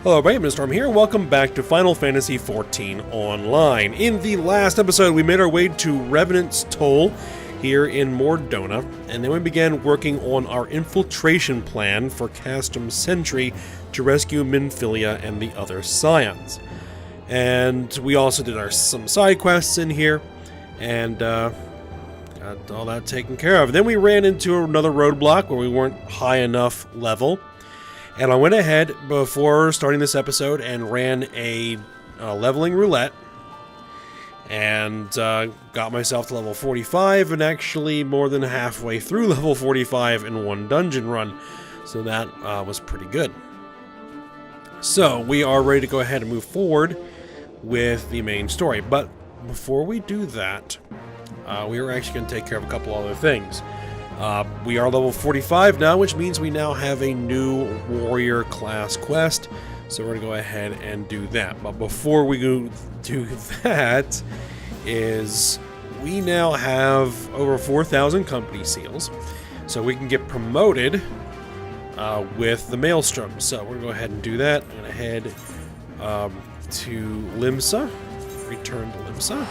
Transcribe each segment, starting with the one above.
Hello everybody, Mr. Storm here, and welcome back to Final Fantasy XIV Online. In the last episode, we made our way to Revenant's Toll here in Mordona, and then we began working on our infiltration plan for Castum Sentry to rescue Minfilia and the other Scions. And we also did some side quests in here, and got all that taken care of. Then we ran into another roadblock where we weren't high enough level. And I went ahead before starting this episode and ran a leveling roulette and got myself to level 45 and actually more than halfway through level 45 in one dungeon run. So that was pretty good. So we are ready to go ahead and move forward with the main story. But before we do that, we are actually going to take care of a couple other things. We are level 45 now, which means we now have a new warrior class quest. So we're going to go ahead and do that. But before we go do that, we now have over 4,000 company seals. So we can get promoted with the Maelstrom. So we're going to go ahead and do that. I'm going to head to Limsa. Return to Limsa.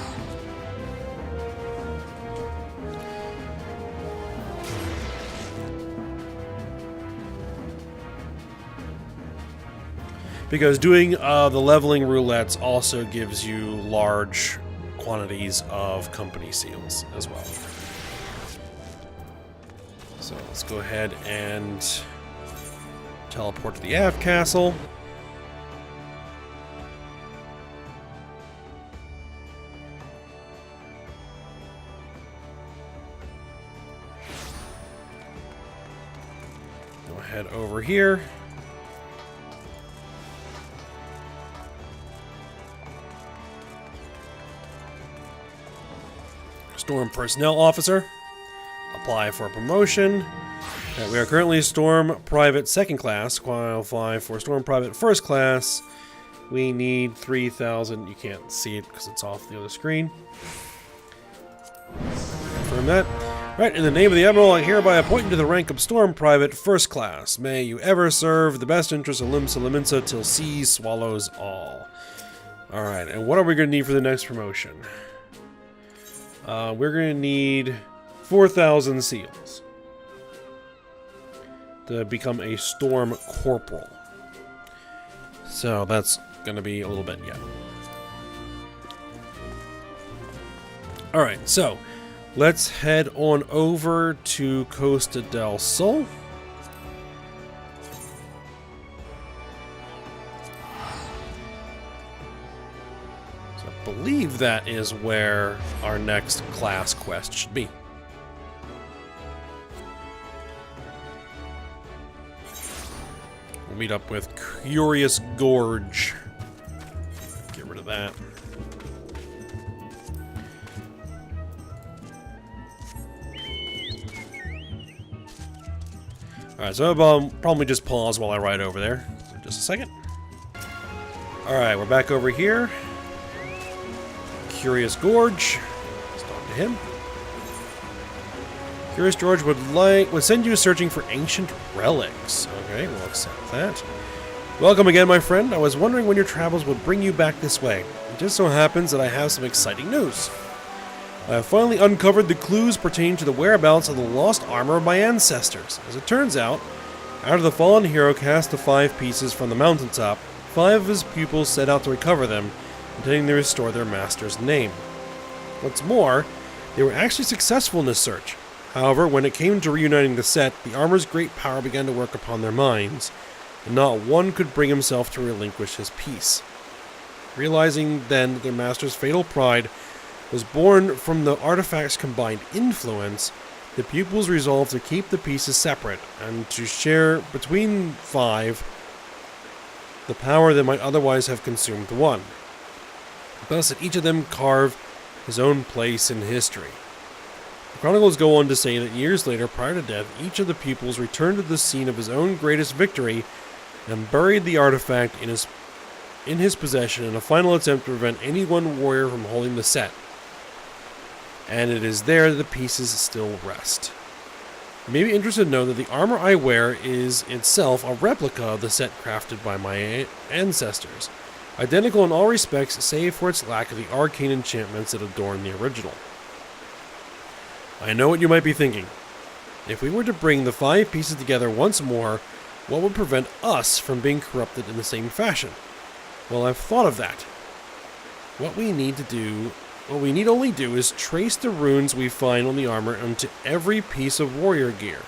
Because doing the leveling roulettes also gives you large quantities of company seals as well. So let's go ahead and teleport to the Av Castle. Go ahead over here. Storm Personnel Officer. Apply for a promotion. We are currently Storm Private 2nd Class. Qualify for Storm Private 1st Class. We need 3,000. You can't see it because it's off the other screen. Confirm that. Right, in the name of the Admiral, I hereby appoint you to the rank of Storm Private 1st Class. May you ever serve the best interests of Limsa Liminsa till sea swallows all. Alright, and what are we going to need for the next promotion? We're going to need 4,000 seals to become a Storm Corporal. So that's going to be a little bit yet. Alright, so let's head on over to Costa del Sol. I believe that is where our next class quest should be. We'll meet up with Curious Gorge. Get rid of that. Alright, so I'll probably just pause while I ride over there for just a second. Alright, we're back over here. Curious Gorge. Let's talk to him. Curious George would send you searching for ancient relics. Okay, we'll accept that. Welcome again, my friend. I was wondering when your travels would bring you back this way. It just so happens that I have some exciting news. I have finally uncovered the clues pertaining to the whereabouts of the lost armor of my ancestors. As it turns out, after the fallen hero cast the 5 pieces from the mountaintop, 5 of his pupils set out to recover them, intending to restore their master's name. What's more, they were actually successful in this search. However, when it came to reuniting the set, the armor's great power began to work upon their minds, and not one could bring himself to relinquish his piece. Realizing then that their master's fatal pride was born from the artifact's combined influence, the pupils resolved to keep the pieces separate, and to share between 5 the power that might otherwise have consumed one. Thus, that each of them carved his own place in history. The chronicles go on to say that years later, prior to death, each of the pupils returned to the scene of his own greatest victory and buried the artifact in his possession in a final attempt to prevent any one warrior from holding the set. And it is there that the pieces still rest. You may be interested to know that the armor I wear is itself a replica of the set crafted by my ancestors, identical in all respects save for its lack of the arcane enchantments that adorn the original. I know what you might be thinking. If we were to bring the 5 pieces together once more, what would prevent us from being corrupted in the same fashion? Well, I've thought of that. What we need only do is trace the runes we find on the armor onto every piece of warrior gear.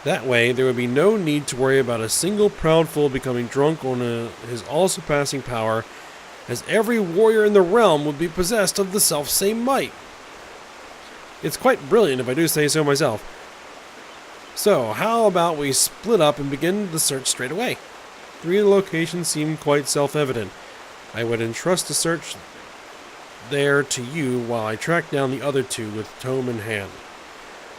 That way, there would be no need to worry about a single proud fool becoming drunk on his all-surpassing power, as every warrior in the realm would be possessed of the self-same might. It's quite brilliant if I do say so myself. So, how about we split up and begin the search straight away? 3 locations seem quite self-evident. I would entrust the search there to you while I track down the other 2 with tome in hand.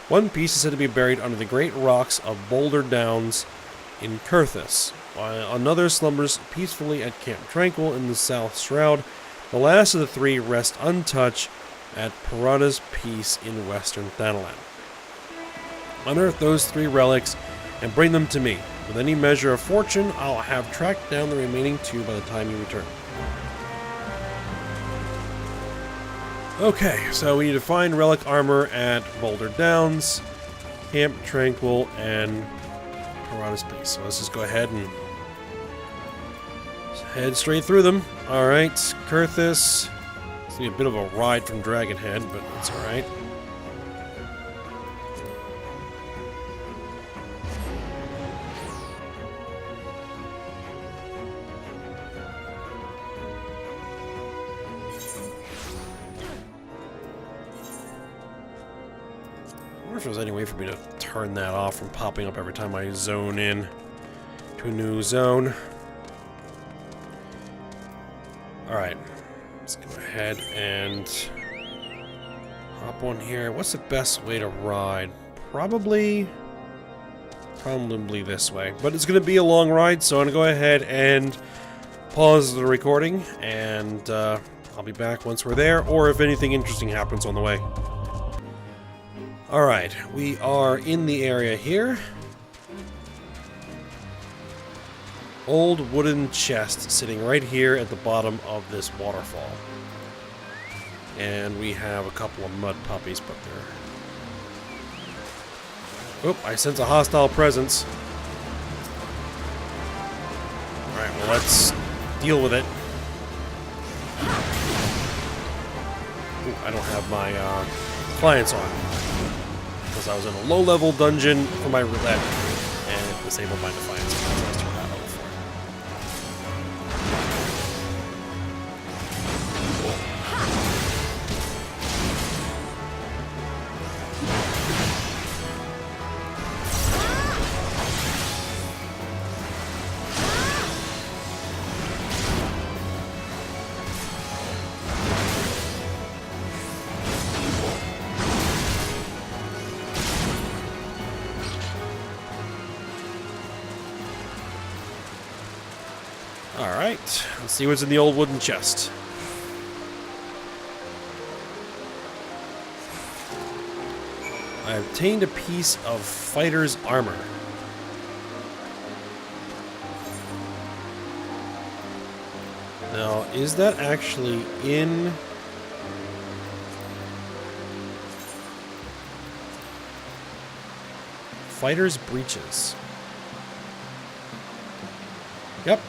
1 piece is said to be buried under the great rocks of Boulder Downs in Kurthis, while another slumbers peacefully at Camp Tranquil in the South Shroud. The last of the 3 rest untouched at Parada's Peace in western Thanalan. Unearth those 3 relics and bring them to me. With any measure of fortune, I'll have tracked down the remaining 2 by the time you return. Okay, so we need to find relic armor at Boulder Downs, Camp Tranquil, and Parada's Peace. So let's just go ahead and head straight through them. Alright, Kurthis. It's going to be a bit of a ride from Dragonhead, but it's alright. I wonder if there's any way for me to turn that off from popping up every time I zone in to a new zone. Alright, let's go ahead and hop on here. What's the best way to ride? Probably this way. But it's going to be a long ride, so I'm going to go ahead and pause the recording, and I'll be back once we're there, or if anything interesting happens on the way. Alright, we are in the area here. Old wooden chest sitting right here at the bottom of this waterfall. And we have a couple of mud puppies put there. Oop, I sense a hostile presence. Alright, well let's deal with it. Ooh, I don't have my appliance on. Because I was in a low-level dungeon for my roulette, and it disabled my defiance because I was turned out over for it. Alright, let's see what's in the old wooden chest. I obtained a piece of fighter's armor. Now, is that actually in... Fighter's breeches? Yep.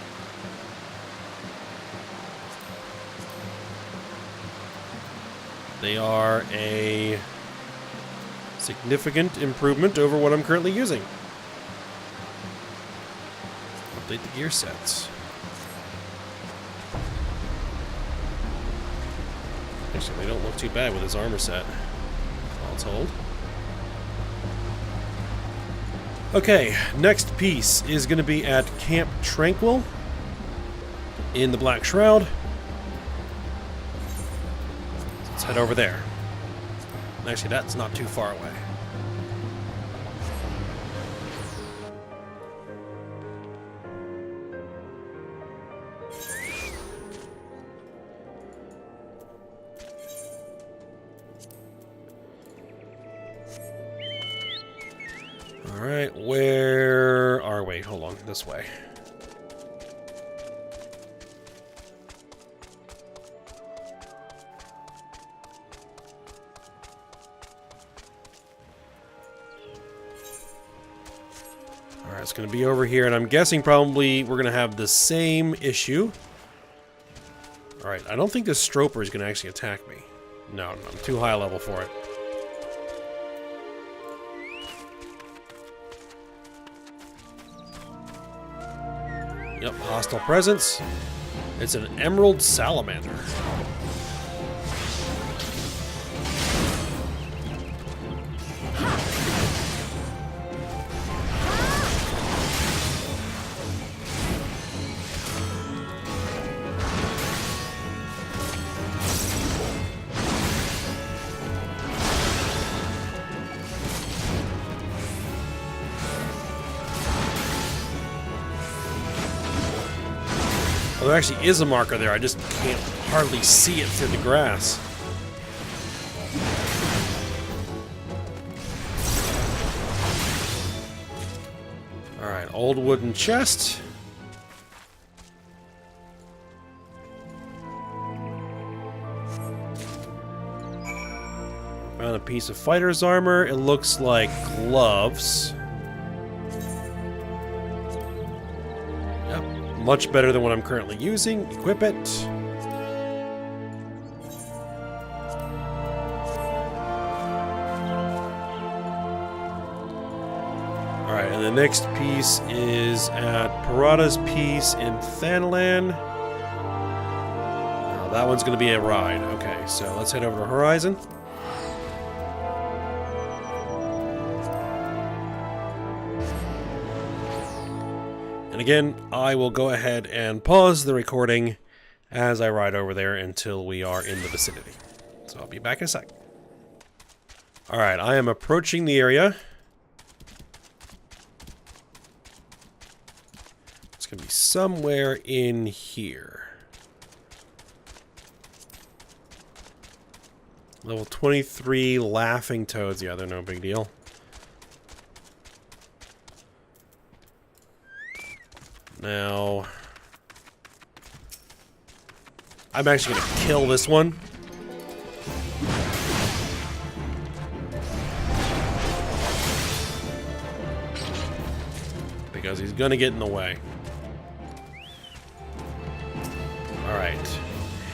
They are a significant improvement over what I'm currently using. Update the gear sets. Actually, they don't look too bad with his armor set, all told. Okay, next piece is going to be at Camp Tranquil in the Black Shroud. Let's head over there. Actually, that's not too far away. Alright, where are we? Hold on, this way. Alright, it's going to be over here, and I'm guessing probably we're going to have the same issue. Alright, I don't think this Stroper is going to actually attack me. No, I'm too high level for it. Yep, hostile presence. It's an emerald salamander. Well, there actually is a marker there, I just can't hardly see it through the grass. Alright, old wooden chest. Found a piece of fighter's armor. It looks like gloves. Yep. Much better than what I'm currently using. Equip it. Alright, and the next piece is at Parada's piece in Thanalan. Now, that one's going to be a ride. Okay, so let's head over to Horizon. And again, I will go ahead and pause the recording as I ride over there until we are in the vicinity. So I'll be back in a sec. Alright, I am approaching the area. It's going to be somewhere in here. Level 23 Laughing Toads. Yeah, they're no big deal. Now, I'm actually going to kill this one. Because he's going to get in the way. Alright.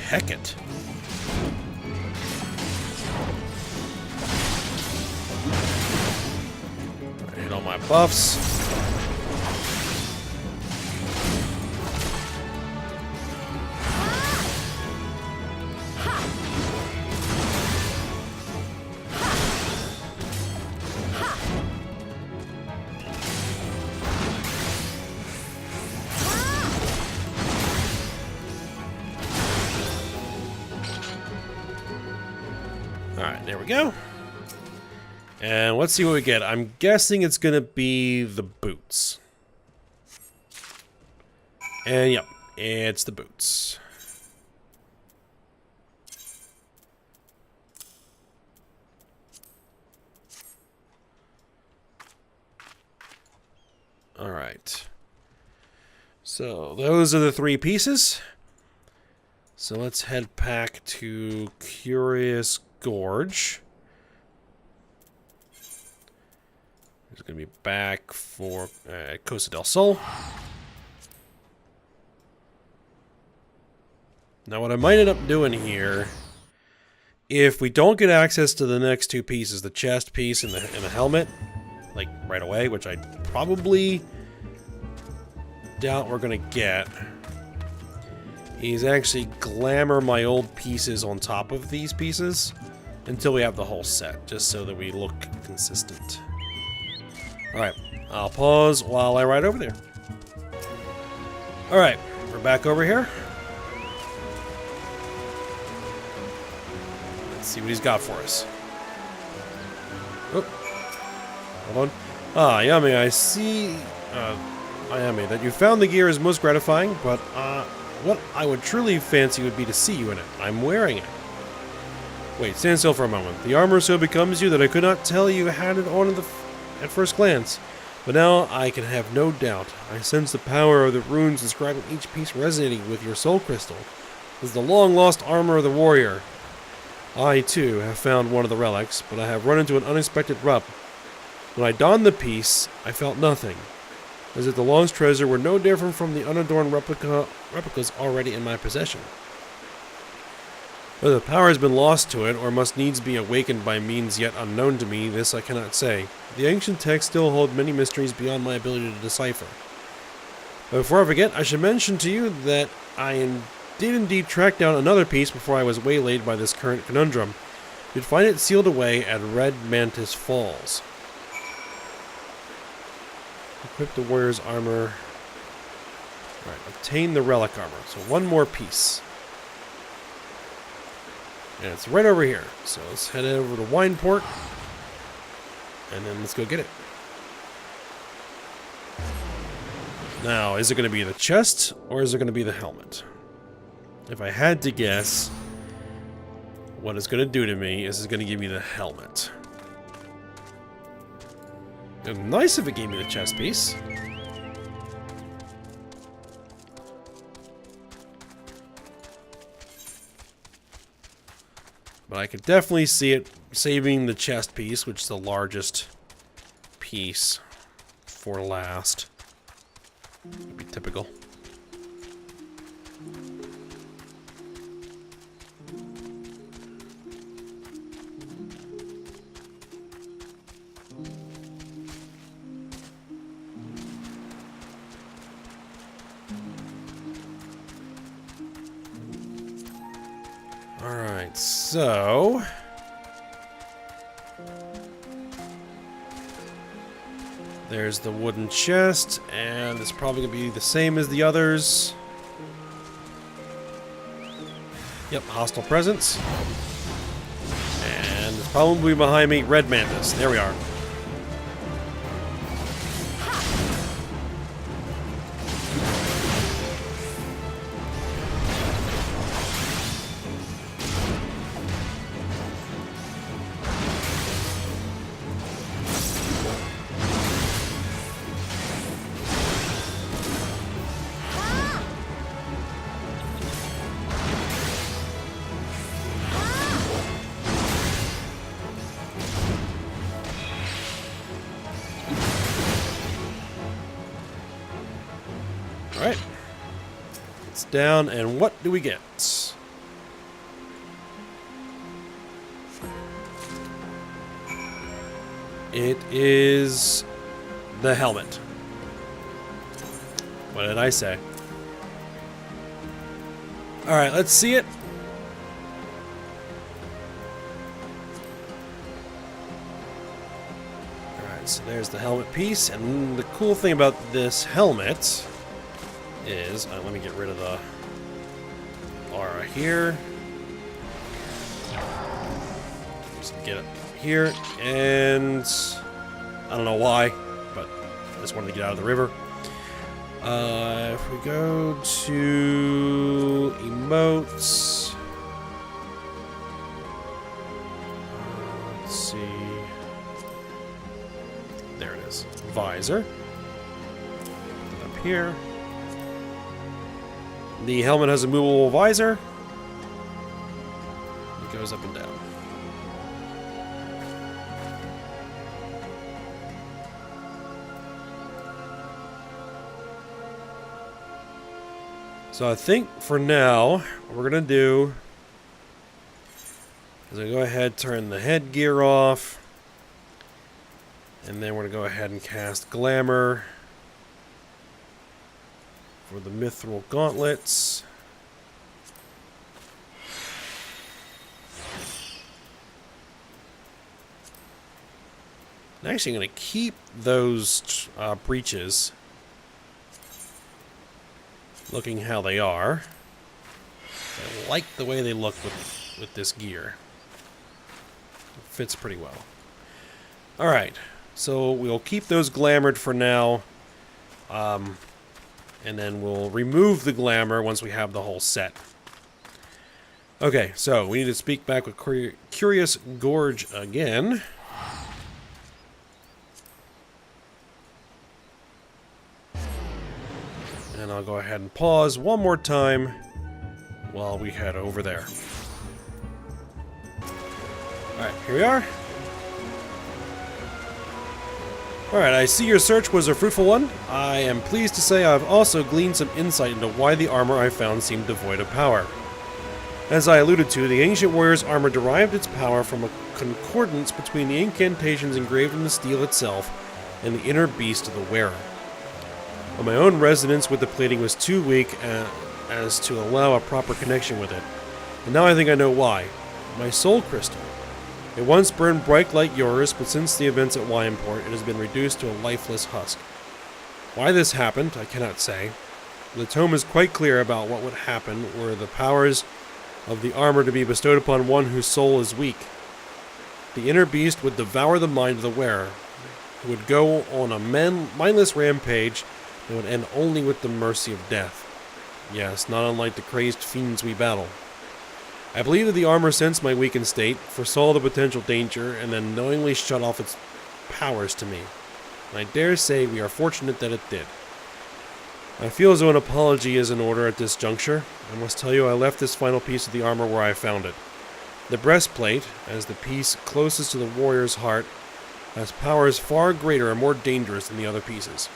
Heck it. Hit all my buffs. Alright, there we go. And let's see what we get. I'm guessing it's going to be the boots. And yep, it's the boots. Alright. So, those are the three pieces. So let's head back to Curious Gorge. He's going to be back for Costa del Sol. Now what I might end up doing here, if we don't get access to the next two pieces, the chest piece and the helmet, like right away, which I probably doubt we're going to get, is actually glamour my old pieces on top of these pieces until we have the whole set, just so that we look consistent. Alright, I'll pause while I ride over there. Alright, we're back over here. Let's see what he's got for us. Oh, hold on. Ah, Yami, I see, Yami, that you found the gear is most gratifying, but, what I would truly fancy would be to see you in it. I'm wearing it. Wait, stand still for a moment. The armor so becomes you that I could not tell you had it on at first glance. But now I can have no doubt. I sense the power of the runes describing each piece resonating with your soul crystal. This is the long-lost armor of the warrior. I, too, have found one of the relics, but I have run into an unexpected rub. When I donned the piece, I felt nothing, as if the lost treasure were no different from the unadorned replicas already in my possession. Whether the power has been lost to it, or must needs be awakened by means yet unknown to me, this I cannot say. The ancient texts still hold many mysteries beyond my ability to decipher. But before I forget, I should mention to you that I did indeed track down another piece before I was waylaid by this current conundrum. You'd find it sealed away at Red Mantis Falls. Equip the warrior's armor. Alright, obtain the relic armor. So one more piece. And it's right over here. So let's head over to Wineport. And then let's go get it. Now, is it going to be the chest, or is it going to be the helmet? If I had to guess, what it's going to do to me is it's going to give me the helmet. It would be nice if it gave me the chest piece. But I could definitely see it saving the chest piece, which is the largest piece, for last. Would be typical. Alright, so there's the wooden chest, and it's probably going to be the same as the others. Yep, hostile presence. And it's probably behind me, Red Mantis. There we are. Alright. It's down, and what do we get? It is the helmet. What did I say? Alright, let's see it. Alright, so there's the helmet piece, and the cool thing about this helmet is, let me get rid of the aura here. Just get it here, and I don't know why, but I just wanted to get out of the river. If we go to emotes, let's see. There it is. Visor. Up here. The helmet has a movable visor. It goes up and down. So I think for now, what we're going to do is go ahead, turn the headgear off. And then we're going to go ahead and cast Glamour for the mithril gauntlets. I'm actually going to keep those breeches looking how they are. I like the way they look with this gear. It fits pretty well. Alright, so we'll keep those glamored for now. And then we'll remove the glamour once we have the whole set. Okay, so we need to speak back with Curious Gorge again. And I'll go ahead and pause one more time while we head over there. Alright, here we are. Alright, I see your search was a fruitful one. I am pleased to say I've also gleaned some insight into why the armor I found seemed devoid of power. As I alluded to, the ancient warrior's armor derived its power from a concordance between the incantations engraved in the steel itself and the inner beast of the wearer. But my own resonance with the plating was too weak as to allow a proper connection with it. And now I think I know why. My soul crystal. It once burned bright like yours, but since the events at Wymport, it has been reduced to a lifeless husk. Why this happened, I cannot say. The tome is quite clear about what would happen were the powers of the armor to be bestowed upon one whose soul is weak. The inner beast would devour the mind of the wearer, who would go on a mindless rampage that would end only with the mercy of death. Yes, not unlike the crazed fiends we battle. I believe that the armor sensed my weakened state, foresaw the potential danger, and then knowingly shut off its powers to me. And I dare say we are fortunate that it did. I feel as though an apology is in order at this juncture. I must tell you I left this final piece of the armor where I found it. The breastplate, as the piece closest to the warrior's heart, has powers far greater and more dangerous than the other pieces.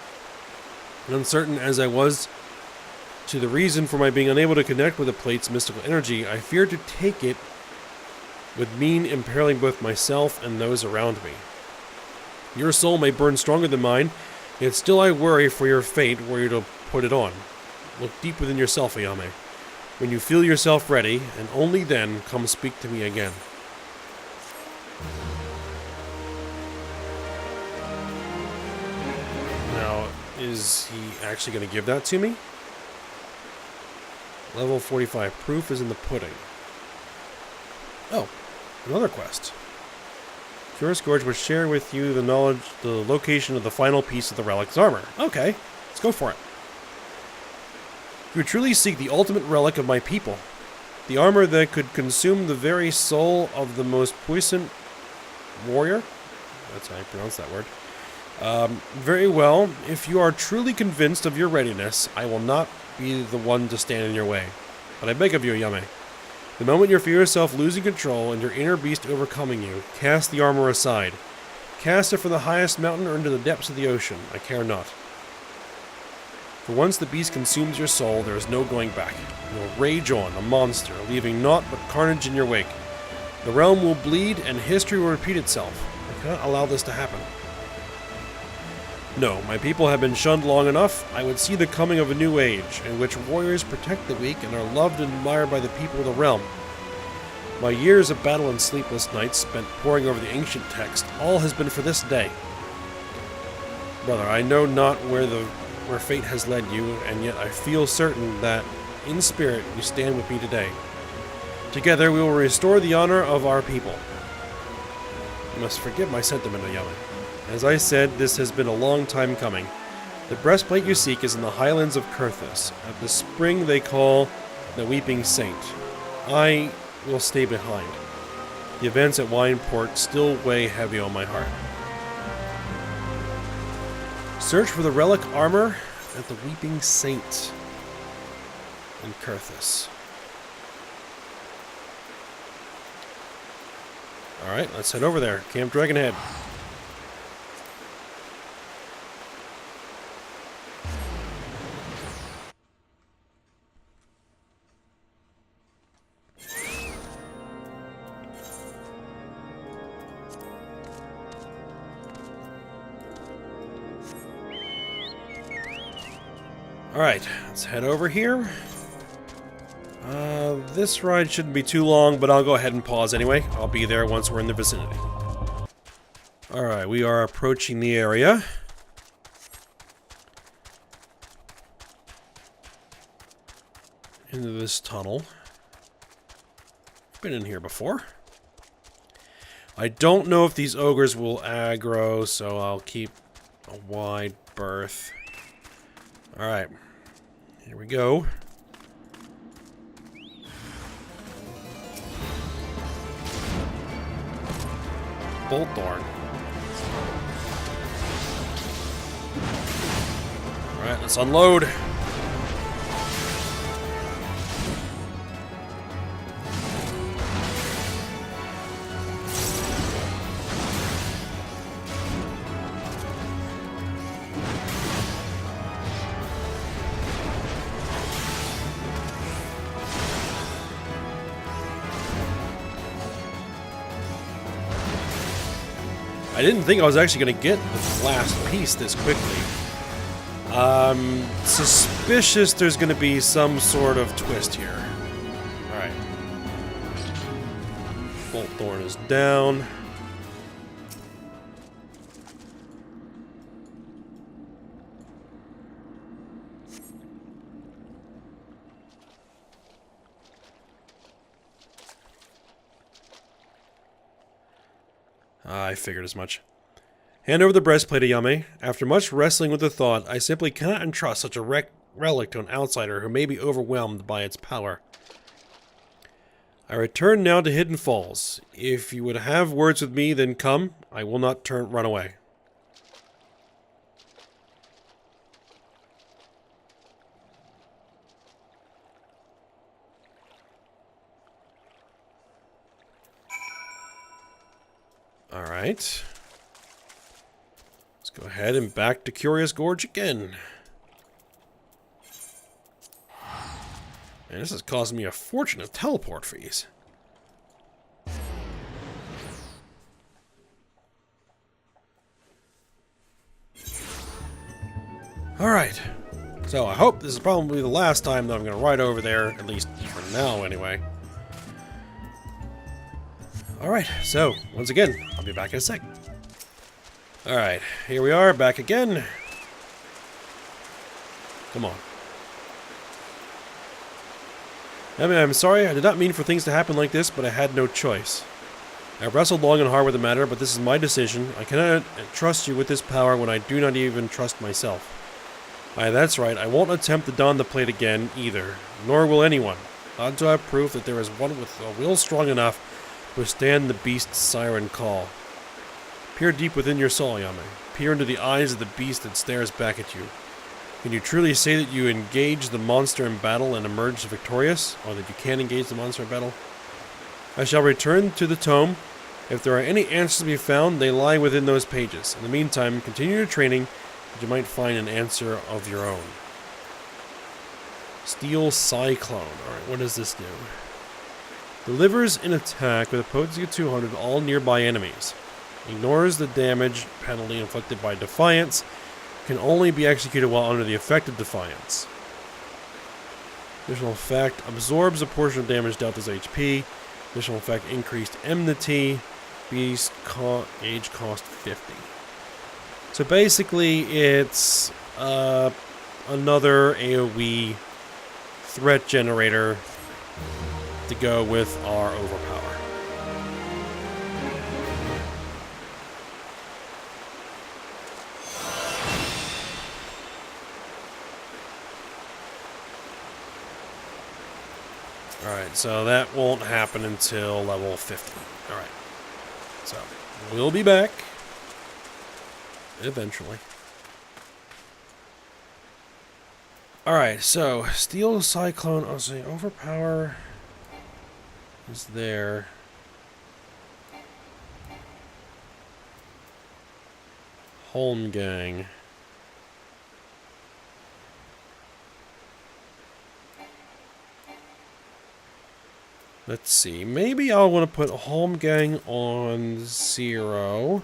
And uncertain as I was to the reason for my being unable to connect with the plate's mystical energy, I feared to take it would mean imperiling both myself and those around me. Your soul may burn stronger than mine, yet still I worry for your fate were you to put it on. Look deep within yourself, Ayame. When you feel yourself ready, and only then, come speak to me again. Now, is he actually going to give that to me? Level 45. Proof is in the pudding. Oh, another quest. Curious Gorge will share with you the location of the final piece of the relic's armor. Okay, let's go for it. You truly seek the ultimate relic of my people. The armor that could consume the very soul of the most puissant warrior? That's how I pronounce that word. Very well. If you are truly convinced of your readiness, I will not be the one to stand in your way. But I beg of you, Ayame. The moment you feel yourself losing control and your inner beast overcoming you, cast the armor aside. Cast it from the highest mountain or into the depths of the ocean. I care not. For once the beast consumes your soul, there is no going back. You will rage on, a monster, leaving naught but carnage in your wake. The realm will bleed, and history will repeat itself. I cannot allow this to happen. No, my people have been shunned long enough. I would see the coming of a new age, in which warriors protect the weak and are loved and admired by the people of the realm. My years of battle and sleepless nights spent poring over the ancient text, all has been for this day. Brother, I know not where fate has led you, and yet I feel certain that, in spirit, you stand with me today. Together we will restore the honor of our people. You must forgive my sentiment, Ayame. As I said, this has been a long time coming. The breastplate you seek is in the highlands of Kurthus, at the spring they call the Weeping Saint. I will stay behind. The events at Wymport still weigh heavy on my heart. Search for the relic armor at the Weeping Saint in Kurthus. Alright, let's head over there. Camp Dragonhead. Alright, let's head over here. This ride shouldn't be too long, but I'll go ahead and pause anyway. I'll be there once we're in the vicinity. Alright, we are approaching the area. Into this tunnel. Been in here before. I don't know if these ogres will aggro, so I'll keep a wide berth. Alright, here we go. Bolt Thorn. Alright, let's unload. I didn't think I was actually going to get the last piece this quickly. Suspicious there's going to be some sort of twist here. Alright. Bolt Thorn is down. I figured as much. Hand over the breastplate, Ayame. After much wrestling with the thought, I simply cannot entrust such a relic to an outsider who may be overwhelmed by its power. I return now to Hidden Falls. If you would have words with me, then come. I will not run away. Alright. Let's go ahead and back to Curious Gorge again. Man, this is costing me a fortune of teleport fees. Alright. So I hope this is probably the last time that I'm going to ride over there, at least for now anyway. Alright, so, once again, I'll be back in a sec. Alright, here we are, back again. Come on. I mean, I'm sorry, I did not mean for things to happen like this, but I had no choice. I wrestled long and hard with the matter, but this is my decision. I cannot trust you with this power when I do not even trust myself. Aye, that's right, I won't attempt to don the plate again, either. Nor will anyone. Not until I have proof that there is one with a will strong enough withstand the beast's siren call. Peer deep within your soul, Ayame. Peer into the eyes of the beast that stares back at you. Can you truly say that you engage the monster in battle and emerge victorious? Or that you can engage the monster in battle? I shall return to the tome. If there are any answers to be found, they lie within those pages. In the meantime, continue your training, and you might find an answer of your own. Steel Cyclone. Alright, what does this do? Delivers an attack with a potency of 200 to all nearby enemies. Ignores the damage penalty inflicted by Defiance. Can only be executed while under the effect of Defiance. Additional effect. Absorbs a portion of damage dealt as HP. Additional effect. Increased enmity. Beast age cost 50. So basically it's another AoE threat generator to go with our overpower. Alright, so that won't happen until level 50. Alright. So, we'll be back. Eventually. Alright, so, Steel Cyclone, I'll say overpower is there. Holmgang. Let's see, maybe I'll want to put Holmgang on 0.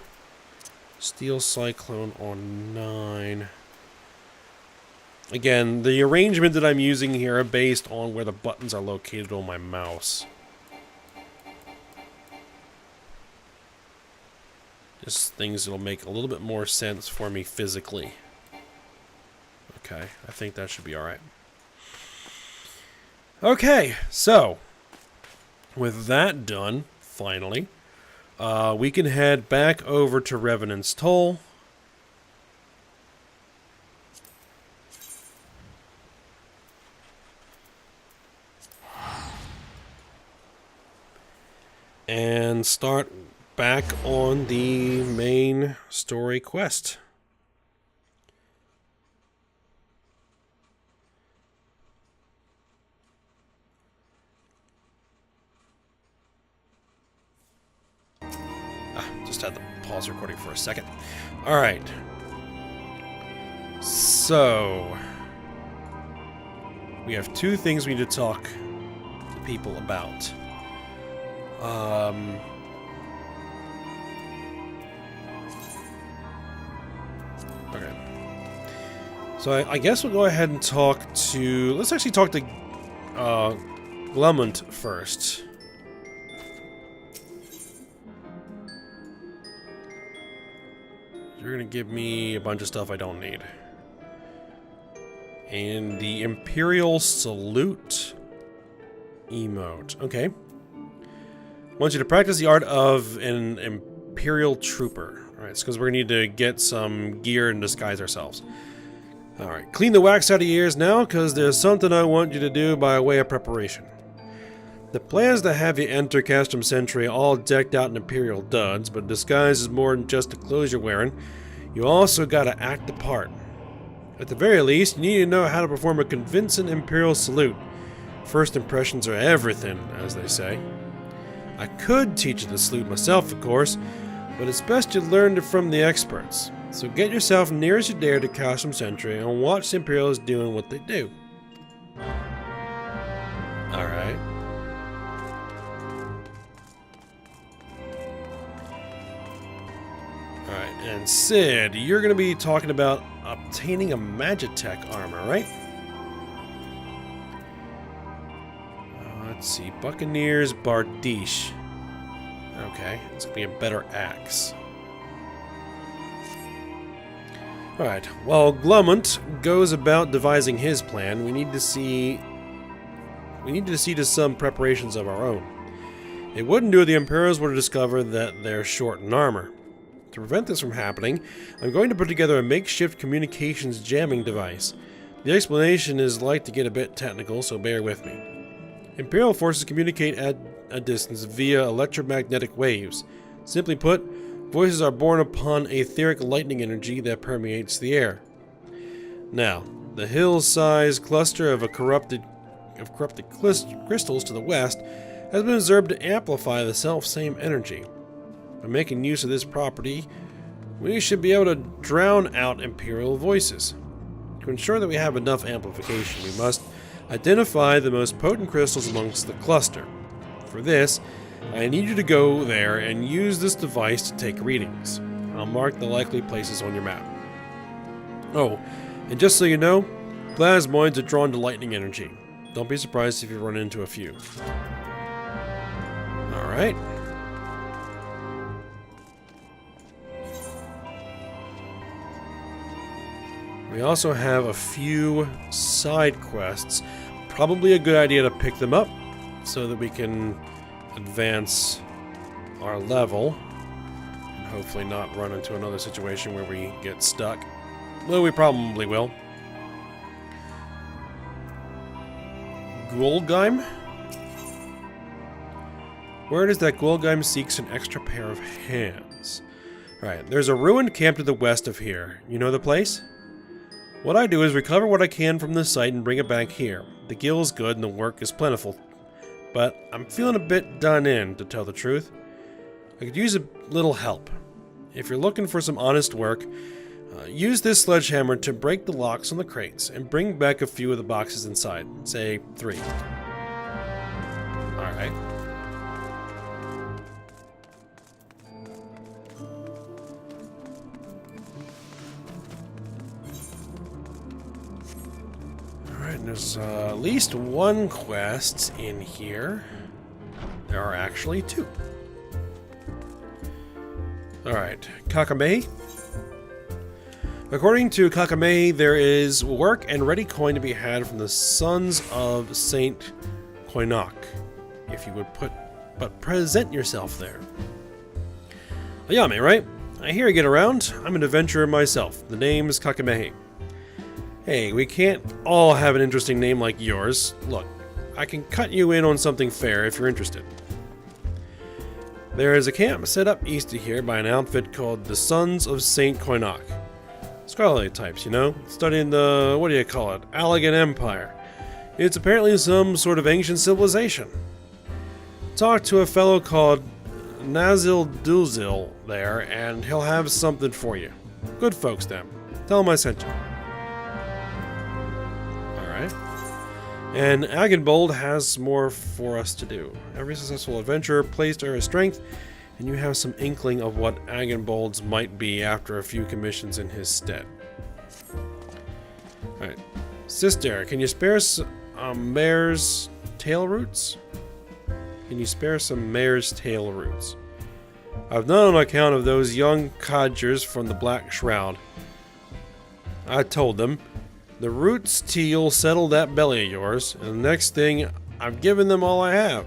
Steel Cyclone on 9. Again, the arrangement that I'm using here are based on where the buttons are located on my mouse. Just things that'll make a little bit more sense for me physically. Okay, I think that should be alright. Okay, so with that done, finally, we can head back over to Revenant's Toll. And start back on the main story quest. Just had to pause the recording for a second. Alright. So, we have two things we need to talk to people about. So I guess we'll go ahead and talk to... Let's actually talk to Glumont first. You're gonna give me a bunch of stuff I don't need. And the Imperial Salute emote. Okay. Wants you to practice the art of an Imperial Trooper. Alright, it's because we're gonna need to get some gear and disguise ourselves. Alright, clean the wax out of your ears now, because there's something I want you to do by way of preparation. The plan is to have you enter Castrum Sentry all decked out in Imperial duds, but disguise is more than just the clothes you're wearing. You also gotta act the part. At the very least, you need to know how to perform a convincing Imperial salute. First impressions are everything, as they say. I could teach you the salute myself, of course, but it's best you learn it from the experts. So get yourself near as you dare to Castrum Sentry and watch the Imperials doing what they do. Alright. Alright, and Sid, you're going to be talking about obtaining a Magitech armor, right? Let's see, Buccaneers Bardiche. Okay, it's going to be a better axe. Alright, while Glumont goes about devising his plan, we need to see to some preparations of our own. It wouldn't do if the Imperials were to discover that they're short in armor. To prevent this from happening, I'm going to put together a makeshift communications jamming device. The explanation is like to get a bit technical, so bear with me. Imperial forces communicate at a distance via electromagnetic waves. Simply put, voices are born upon etheric lightning energy that permeates the air. Now, the hill-sized cluster of corrupted crystals to the west has been observed to amplify the self-same energy. By making use of this property, we should be able to drown out Imperial voices. To ensure that we have enough amplification, we must identify the most potent crystals amongst the cluster. For this, I need you to go there and use this device to take readings. I'll mark the likely places on your map. Oh, and just so you know, plasmoids are drawn to lightning energy. Don't be surprised if you run into a few. Alright. We also have a few side quests. Probably a good idea to pick them up so that we can advance our level and hopefully not run into another situation where we get stuck. Though we probably will. Gulgheim? Word is that Gulgheim seeks an extra pair of hands. Alright, there's a ruined camp to the west of here. You know the place? What I do is recover what I can from the site and bring it back here. The gil is good and the work is plentiful. But I'm feeling a bit done in, to tell the truth. I could use a little help. If you're looking for some honest work, use this sledgehammer to break the locks on the crates and bring back a few of the boxes inside. Say 3. Alright. Alright, there's at least one quest in here. There are actually 2. Alright, Kakamei. According to Kakamei, there is work and ready coin to be had from the Sons of Saint Koinok. If you would present yourself there. Ayame, right? I hear you get around. I'm an adventurer myself. The name is Kakamei. Hey, we can't all have an interesting name like yours. Look, I can cut you in on something fair if you're interested. There is a camp set up east of here by an outfit called the Sons of Saint Koinok. Scholarly types, you know, studying the, what do you call it, Allegan Empire. It's apparently some sort of ancient civilization. Talk to a fellow called Nazil Duzil there, and he'll have something for you. Good folks, them. Tell him I sent you. Alright. And Agenbold has more for us to do. Every successful adventurer plays to her strength, and you have some inkling of what Agenbold's might be after a few commissions in his stead. Sister, can you spare some mare's tail roots? Can you spare some mare's tail roots? I've none on account of those young codgers from the Black Shroud. I told them, the roots tea'll settle that belly of yours, and the next thing, I've given them all I have.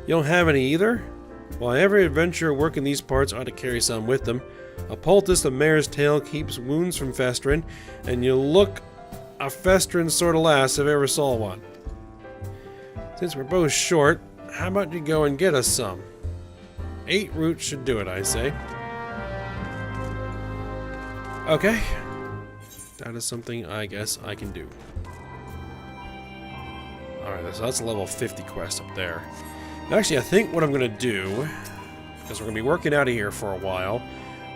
You don't have any either? Well, every adventurer working these parts ought to carry some with them. A poultice of mare's tail keeps wounds from festering, and you look a festering sort of lass if I ever saw one. Since we're both short, how about you go and get us some? 8 roots should do it, I say. Okay. That is something I guess I can do. Alright, so that's a level 50 quest up there. Actually, I think what I'm going to do, because we're going to be working out of here for a while,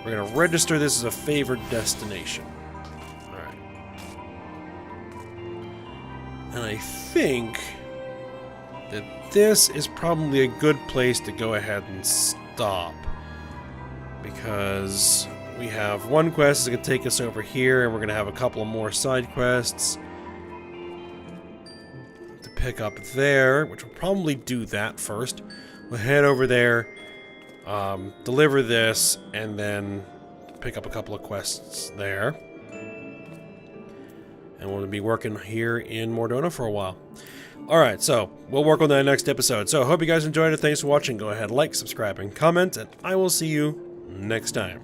we're going to register this as a favored destination. Alright. And I think that this is probably a good place to go ahead and stop. Because we have one quest that's going to take us over here, and we're going to have a couple of more side quests to pick up there, which we'll probably do that first. We'll head over there, deliver this, and then pick up a couple of quests there. And we'll be working here in Mordona for a while. Alright, so we'll work on that next episode. So I hope you guys enjoyed it. Thanks for watching. Go ahead, like, subscribe, and comment, and I will see you next time.